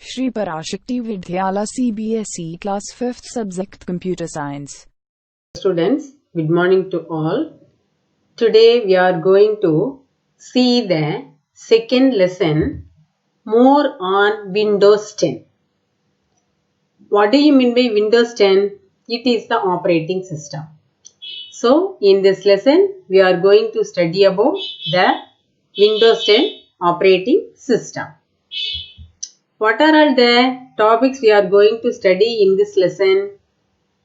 Shri Parashakti Vidyala CBSE Class 5th Subject Computer Science. Students, good morning to all. Today we are going to see the second lesson more on Windows 10. What do you mean by Windows 10? It is the operating system. So in this lesson we are going to study about the Windows 10 operating system. What are all the topics we are going to study in this lesson?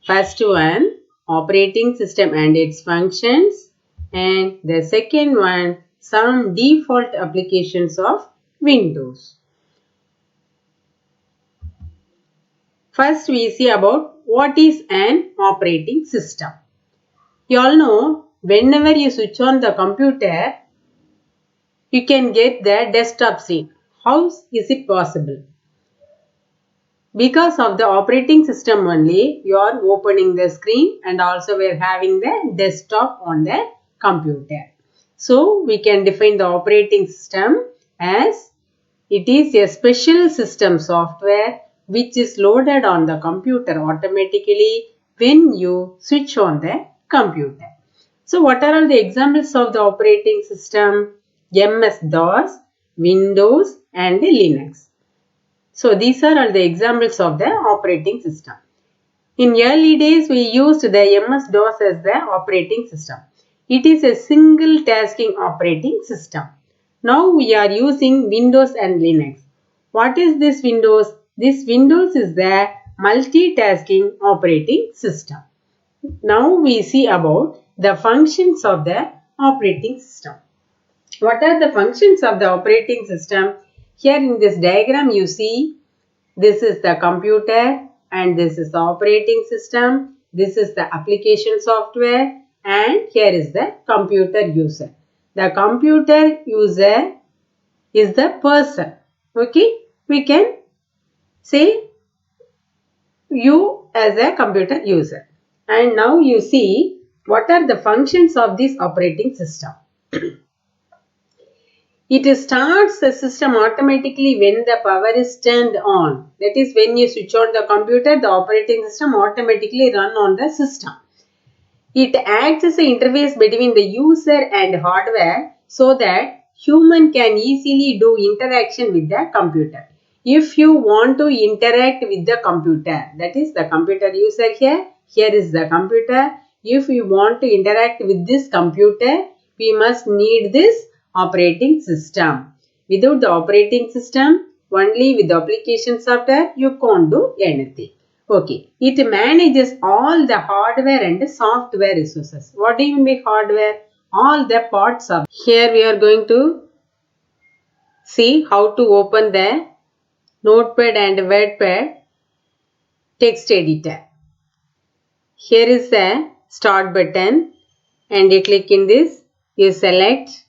First one, operating system and its functions, and the second one, some default applications of Windows. First we see about what is an operating system. You all know whenever you switch on the computer, you can get the desktop scene. How is it possible? Because of the operating system only, you are opening the screen and also we are having the desktop on the computer. So, we can define the operating system as it is a special system software which is loaded on the computer automatically when you switch on the computer. So, what are all the examples of the operating system? MS-DOS, Windows and Linux. So, these are all the examples of the operating system. In early days, we used the MS-DOS as the operating system. It is a single tasking operating system. Now, we are using Windows and Linux. What is this Windows? This Windows is the multitasking operating system. Now, we see about the functions of the operating system. What are the functions of the operating system? Here in this diagram you see this is the computer and this is the operating system. This is the application software and here is the computer user. The computer user is the person. Okay, we can say you as a computer user. And now you see what are the functions of this operating system. It starts the system automatically when the power is turned on. That is when you switch on the computer, the operating system automatically run on the system. It acts as an interface between the user and hardware so that human can easily do interaction with the computer. If you want to interact with the computer, that is the computer user here is the computer. If we want to interact with this computer, we must need this operating system. Without the operating system, only with the application software, you can't do anything. Okay, it manages all the hardware and software resources. What do you mean by hardware? All the parts of. Here we are going to see how to open the Notepad and WordPad text editor. Here is the start button and you click in this. You select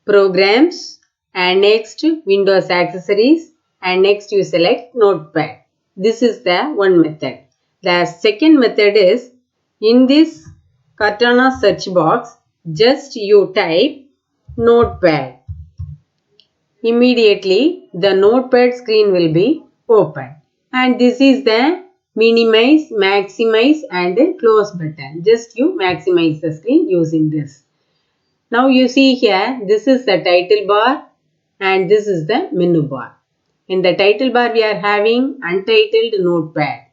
programs and next Windows accessories and next you select Notepad. This is the one method. The second method is in this Cortana search box just you type Notepad. Immediately the Notepad screen will be open and this is the minimize, maximize and close button. Just you maximize the screen using this. Now you see here, this is the title bar and this is the menu bar. In the title bar we are having untitled Notepad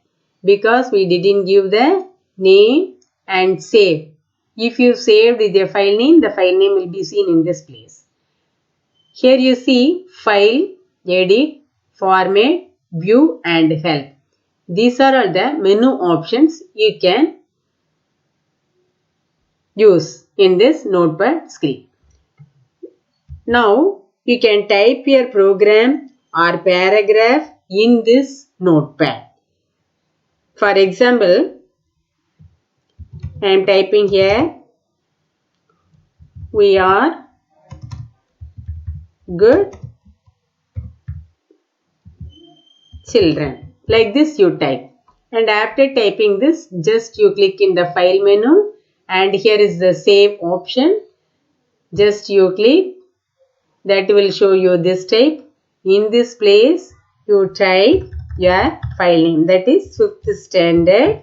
because we didn't give the name and save. If you saved the file name, the file name will be seen in this place. Here you see file, edit, format, view and help. These are all the menu options you can use in this Notepad screen. Now you can type your program or paragraph in this Notepad. For example, I am typing here, we are good children. Like this you type. And after typing this, just you click in the file menu and here is the save option. Just you click. That will show you this type. In this place, you type your file name, that is 5th standard,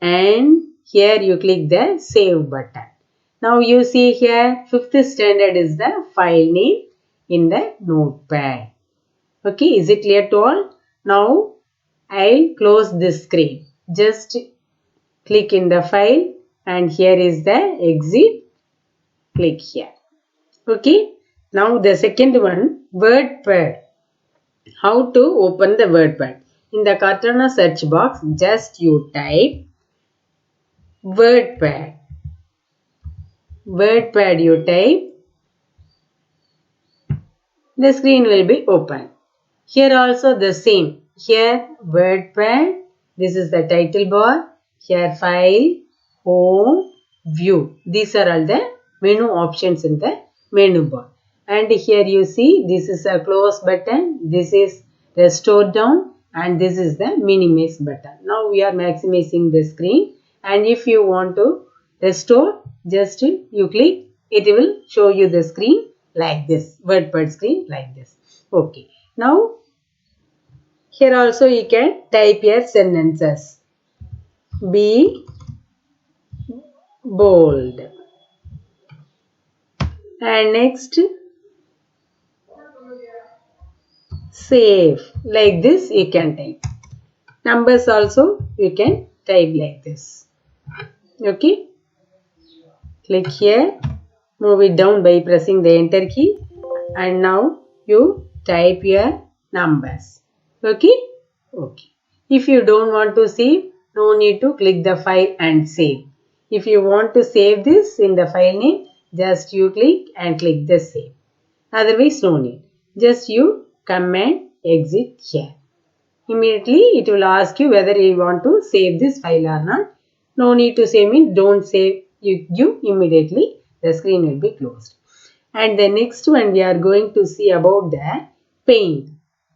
and here you click the save button. Now you see here 5th standard is the file name in the notepad. Okay, is it clear to all? Now I'll close this screen. Just click in the file and here is the exit. Click here. Okay, now the second one, WordPad. How to open the WordPad? In the Cortana search box, just you type WordPad. WordPad you type, the screen will be open. Here also the same. Here WordPad, this is the title bar. Here file, home, view. These are all the menu options in the menu bar. And here you see this is a close button. This is restore down and this is the minimize button. Now we are maximizing the screen, and if you want to restore, just you click, it will show you the screen like this, WordPad screen like this. Okay. Now here also you can type your sentences. Be bold. And next, save. Like this you can type. Numbers also you can type like this. Okay. Click here. Move it down by pressing the enter key. And now you type your numbers. Okay. Okay. If you don't want to save, no need to click the file and save. If you want to save this in the file name, just you click and click the save. Otherwise no need. Just you come and exit here. Immediately it will ask you whether you want to save this file or not. No need to save means don't save. You immediately the screen will be closed. And the next one we are going to see about the paint.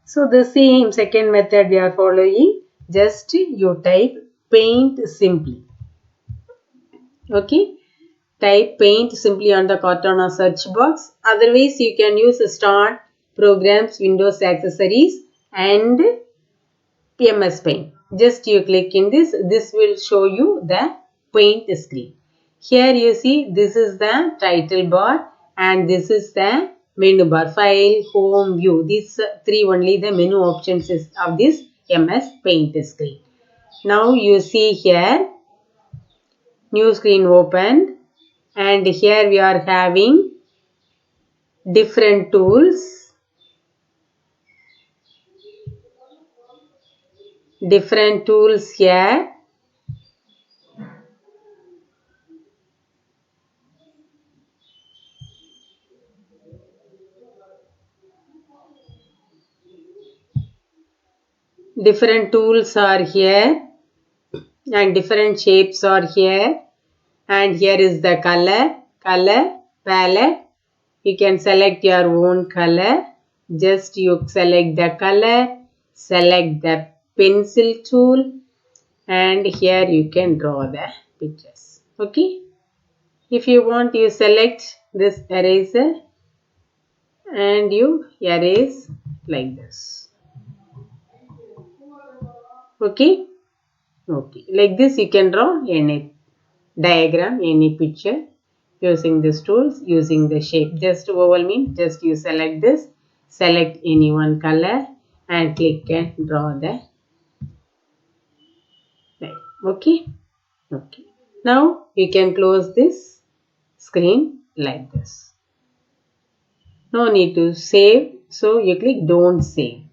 So the same second method we are following. Just you type paint simply. Okay. Type paint simply on the Cortana search box. Otherwise you can use Start, Programs, Windows Accessories and MS Paint. Just you click in this. This will show you the paint screen. Here you see this is the title bar and this is the menu bar, file, home, view. These three only the menu options of this MS Paint screen. Now you see here new screen opened, and here we are having different tools. Different tools here. Different tools are here and different shapes are here, and here is the color palette. You can select your own color. Just you select the color, select the pencil tool, and here you can draw the pictures. Okay. If you want, you select this eraser and you erase like this. Okay. Okay. Like this you can draw any diagram, any picture using these tools, using the shape. Just oval means just you select this, select any one color and click and draw the line. Okay. Okay. Now you can close this screen like this. No need to save. So you click don't save.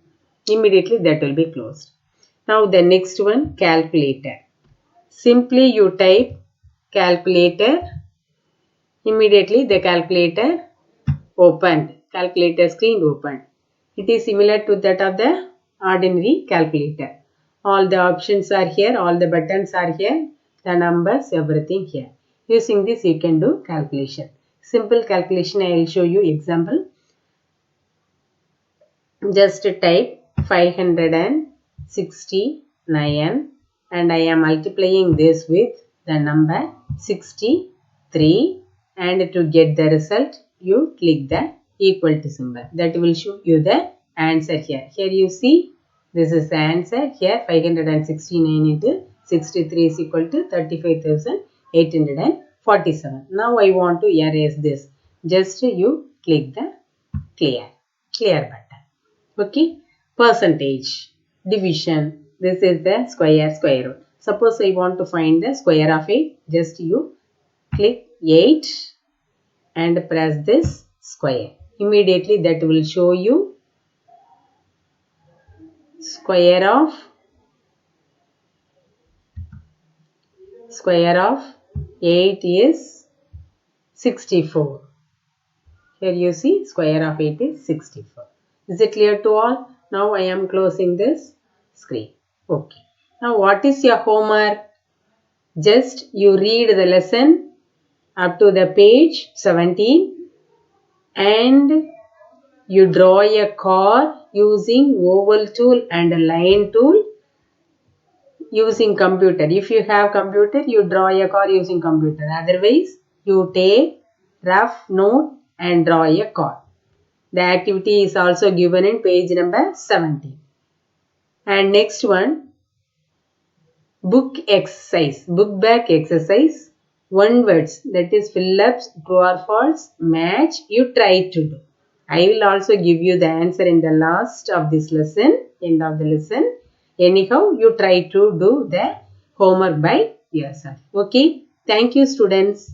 Immediately that will be closed. Now the next one, calculator. Simply you type calculator. Immediately the calculator opened. Calculator screen opened. It is similar to that of the ordinary calculator. All the options are here. All the buttons are here. The numbers, everything here. Using this you can do calculation. Simple calculation I will show you example. Just type 569 and I am multiplying this with the number 63, and to get the result you click the equal to symbol. That will show you the answer here. Here you see, this is the answer. Here 569 into 63 is equal to 35,847. Now I want to erase this. Just you click the clear button. Okay. Percentage, division. This is the square root. Suppose I want to find the square of 8. Just you click 8 and press this square. Immediately that will show you square of 8 is 64. Here you see square of 8 is 64. Is it clear to all? Now I am closing this screen. Okay. Now what is your homework? Just you read the lesson up to the page 17 and you draw a car using oval tool and a line tool using computer. If you have computer, you draw a car using computer. Otherwise, you take rough note and draw a car. The activity is also given in page number 17. And next one, book exercise, book back exercise. One words, that is fill ups, true or false, match, you try to do. I will also give you the answer in the last of this lesson, end of the lesson. Anyhow, you try to do the homework by yourself. Okay. Thank you, students.